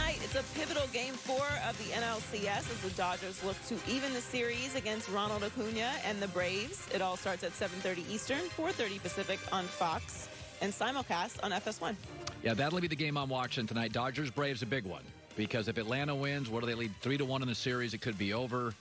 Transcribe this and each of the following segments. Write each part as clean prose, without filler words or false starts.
Tonight, it's a pivotal Game 4 of the NLCS as the Dodgers look to even the series against Ronald Acuna and the Braves. It all starts at 7:30 Eastern, 4:30 Pacific on Fox, and simulcast on FS1. Yeah, that'll be the game I'm watching tonight. Dodgers-Braves, a big one. Because if Atlanta wins, what do they lead? 3-1 in the series. It could be over.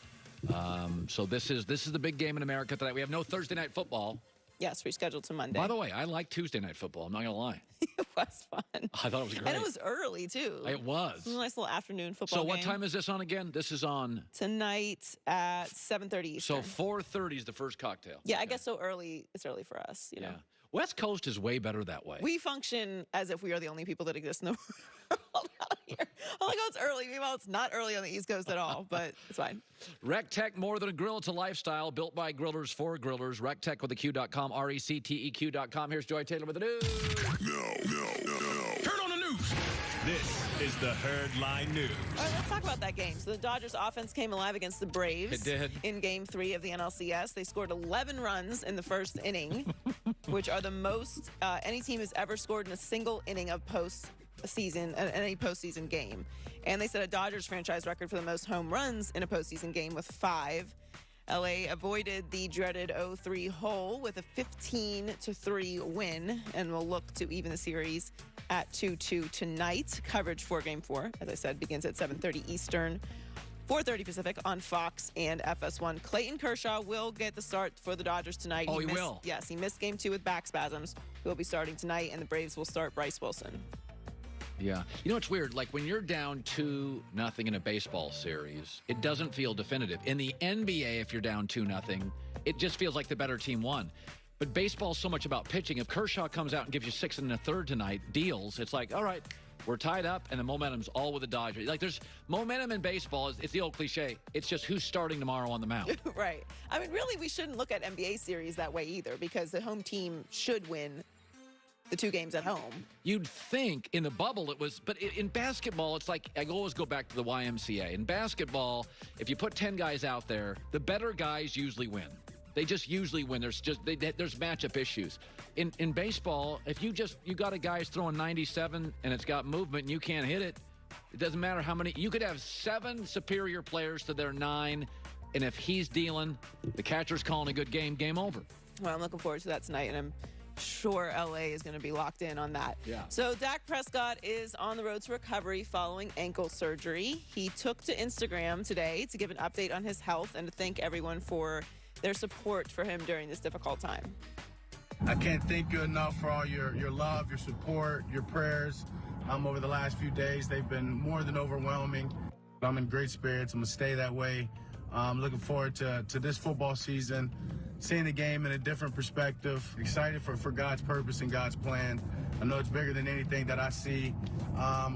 So this is the big game in America tonight. We have no Thursday night football. Yes, rescheduled to Monday. By the way, I like Tuesday night football. I'm not going to lie. It was fun. I thought it was great. And it was early, too. It was. It was a nice little afternoon football So what game. time is this on again? This is on? Tonight at 7:30 Eastern. So 4:30 is the first cocktail. Yeah, I guess so early. It's early for us, you know. West Coast is way better that way. We function as if we are the only people that exist in the world out here. I'm like, oh, it's early. Meanwhile, it's not early on the East Coast at all, but it's fine. RecTech, more than a grill, it's a lifestyle. Built by grillers for grillers. RecTech with a Q.com, RecTeq.com. Here's Joy Taylor with the news. No. Turn on the news. This is the Herdline News. All right, let's talk about that game. So the Dodgers offense came alive against the Braves. It did. In Game 3 of the NLCS. They scored 11 runs in the first inning, which are the most any team has ever scored in a single inning of any postseason game. And they set a Dodgers franchise record for the most home runs in a postseason game with 5. LA avoided the dreaded 0-3 hole with a 15-3 win and will look to even the series at 2-2 tonight. Coverage for Game 4, as I said, begins at 7:30 Eastern, 4:30 Pacific on Fox and FS1. Clayton Kershaw will get the start for the Dodgers tonight. Oh, he will? Yes, he missed Game 2 with back spasms. He'll be starting tonight, and the Braves will start Bryce Wilson. Yeah. You know, it's weird. Like, when you're down 2-0 in a baseball series, it doesn't feel definitive. In the NBA, if you're down 2-0, it just feels like the better team won. But baseball's so much about pitching. If Kershaw comes out and gives you 6 1/3 tonight, deals, it's like, all right, we're tied up, and the momentum's all with the Dodgers. Like, there's momentum in baseball. It's the old cliche. It's just who's starting tomorrow on the mound. Right. I mean, really, we shouldn't look at NBA series that way either, because the home team should win the 2 games at home. You'd think in the bubble it was, but in basketball, it's like, I always go back to the YMCA. In basketball, if you put 10 guys out there, the better guys usually win. They just usually win. There's matchup issues. In baseball, if you got a guy throwing 97 and it's got movement and you can't hit it, it doesn't matter how many. You could have 7 superior players to their 9, and if he's dealing, the catcher's calling a good game, game over. Well, I'm looking forward to that tonight, and I'm sure LA is going to be locked in on that. Yeah. So Dak Prescott is on the road to recovery following ankle surgery. He took to Instagram today to give an update on his health and to thank everyone for their support for him during this difficult time. I can't thank you enough for all your love, your support, your prayers. Over the last few days, they've been more than overwhelming. I'm in great spirits. I'm going to stay that way. I'm looking forward to this football season, seeing the game in a different perspective, excited for God's purpose and God's plan. I know it's bigger than anything that I see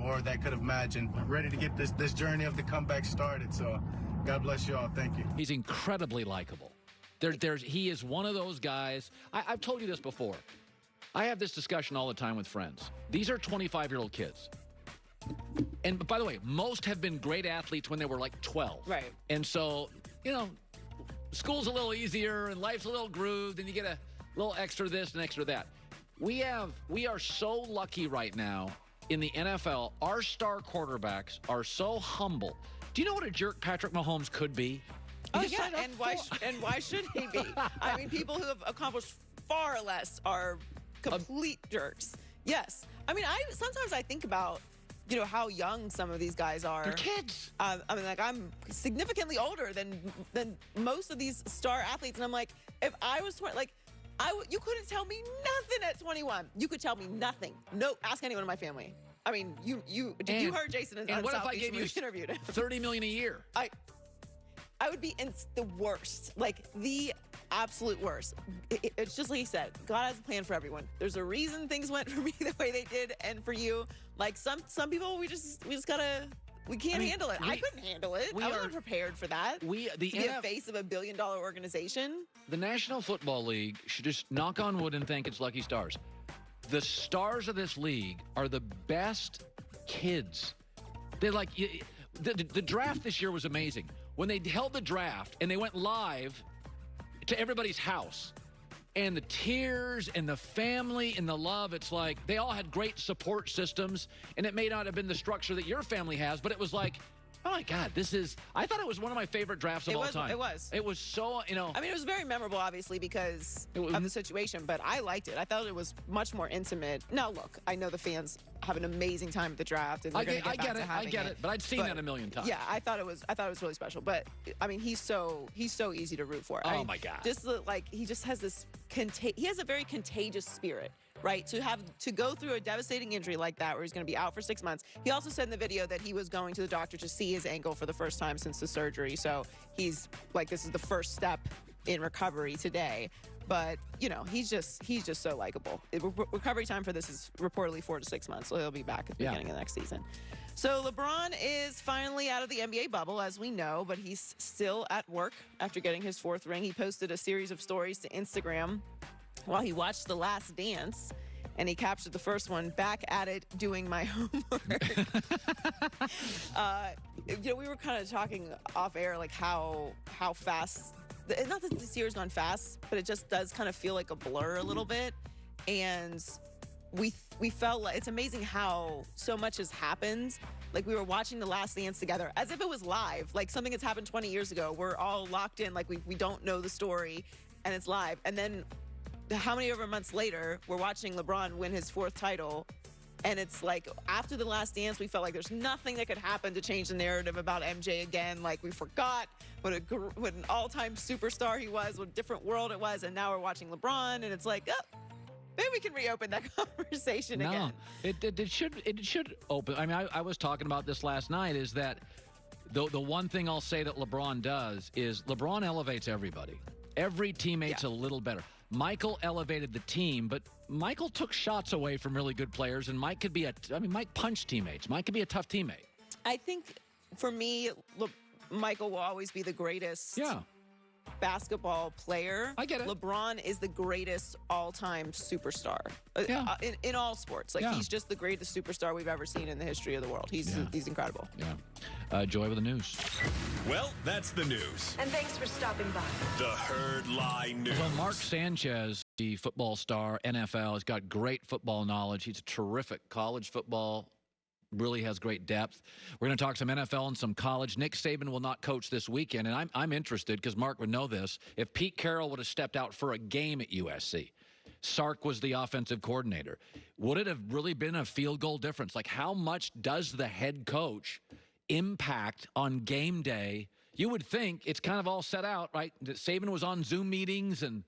or that could have imagined. I'm ready to get this journey of the comeback started, so God bless you all. Thank you. He's incredibly likable. He is one of those guys. I've told you this before. I have this discussion all the time with friends. These are 25-year-old kids. And by the way, most have been great athletes when they were like 12. Right. And so, school's a little easier and life's a little grooved and you get a little extra this and extra that. We are so lucky right now in the NFL. Our star quarterbacks are so humble. Do you know what a jerk Patrick Mahomes could be? Oh, yeah, and why should he be? I mean, people who have accomplished far less are complete jerks. Yes. I mean, sometimes I think about, how young some of these guys are. They're kids. I mean, like, I'm significantly older than most of these star athletes, and I'm like, if I was 20, like, you couldn't tell me nothing at 21. You could tell me nothing. No, ask anyone in my family. I mean, you heard Jason on what South if I Beach gave when you we interviewed him. $30 million a year? I would be in the worst, like the absolute worst. It's just like he said, God has a plan for everyone. There's a reason things went for me the way they did, and for you, like some people, we can't handle it. I couldn't handle it. I wasn't prepared for that. To be a face of a billion-dollar organization. The National Football League should just knock on wood and thank its lucky stars. The stars of this league are the best kids. They're like, the draft this year was amazing. When they held the draft and they went live to everybody's house, and the tears and the family and the love. It's like they all had great support systems, and it may not have been the structure that your family has, but it was like, oh my God, I thought it was one of my favorite drafts of all time. It was. It was so, I mean, it was very memorable, obviously, because of the situation, but I liked it. I thought it was much more intimate. Now, look, I know the fans have an amazing time at the draft, and I get it, but I'd seen that a million times. Yeah, I thought it was really special. But I mean, he's so easy to root for. Oh my God. Just he just has this he has a very contagious spirit. Right, to go through a devastating injury like that where he's going to be out for 6 months. He also said in the video that he was going to the doctor to see his ankle for the first time since the surgery. So he's like, this is the first step in recovery today. But, he's just so likable. Recovery time for this is reportedly 4 to 6 months, so he'll be back at the beginning of next season. So LeBron is finally out of the NBA bubble, as we know, but he's still at work after getting his 4th ring. He posted a series of stories to Instagram while he watched The Last Dance, and he captured the first one, "Back at it, doing my homework." We were kind of talking off air, like how fast, not that this year's gone fast, but it just does kind of feel like a blur a little bit. And we felt like it's amazing how so much has happened. Like, we were watching The Last Dance together as if it was live, like something that's happened 20 years ago. We're all locked in, like we don't know the story, and it's live. And then how many ever months later, we're watching LeBron win his 4th title, and it's like, after The Last Dance, we felt like there's nothing that could happen to change the narrative about MJ again. Like, we forgot what an all-time superstar he was, what a different world it was, and now we're watching LeBron, and it's like, maybe we can reopen that conversation again. It should open. I mean, I was talking about this last night, is that the one thing I'll say that LeBron does is LeBron elevates everybody. Every teammate's a little better. Michael elevated the team, but Michael took shots away from really good players, and Mike punched teammates. Mike could be a tough teammate. I think, for me, Michael will always be the greatest basketball player. I get it. LeBron is the greatest all-time superstar in all sports. Like, he's just the greatest superstar we've ever seen in the history of the world. He's incredible. Yeah. Joy with the news. Well, that's the news. And thanks for stopping by. The Herd Lie News. Well, Mark Sanchez, the football star, NFL, has got great football knowledge. He's a terrific college football. Really has great depth. We're going to talk some NFL and some college. Nick Saban will not coach this weekend, and I'm interested because Mark would know this. If Pete Carroll would have stepped out for a game at USC, Sark was the offensive coordinator, would it have really been a field goal difference? Like, how much does the head coach impact on game day? You would think it's kind of all set out, right? That Saban was on Zoom meetings and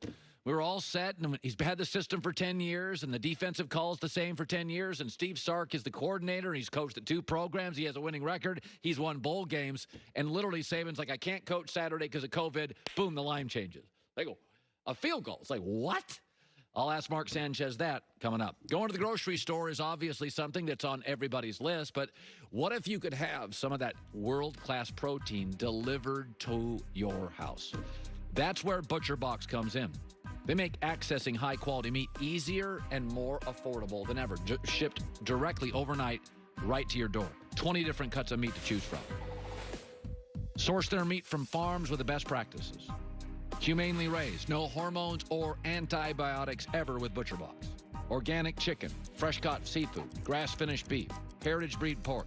we were all set, and he's had the system for 10 years, and the defensive call's the same for 10 years, and Steve Sark is the coordinator, and he's coached at 2 programs. He has a winning record. He's won bowl games, and literally Saban's like, I can't coach Saturday because of COVID. Boom, the line changes. They go, a field goal. It's like, what? I'll ask Mark Sanchez that coming up. Going to the grocery store is obviously something that's on everybody's list, but what if you could have some of that world-class protein delivered to your house? That's where ButcherBox comes in. They make accessing high-quality meat easier and more affordable than ever. Shipped directly overnight right to your door. 20 different cuts of meat to choose from. Source their meat from farms with the best practices. Humanely raised. No hormones or antibiotics ever with ButcherBox. Organic chicken, fresh-caught seafood, grass-finished beef, heritage breed pork.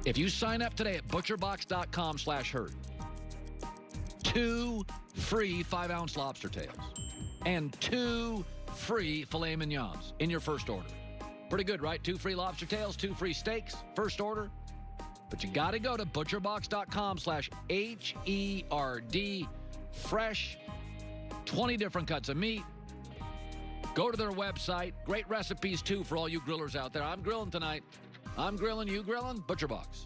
If you sign up today at butcherbox.com/herd, 2 free 5-ounce lobster tails and 2 free filet mignons in your first order. Pretty good, right? 2 free lobster tails, 2 free steaks, first order. But you got to go to butcherbox.com/HERD. Fresh, 20 different cuts of meat. Go to their website. Great recipes, too, for all you grillers out there. I'm grilling tonight. I'm grilling, you grilling? ButcherBox.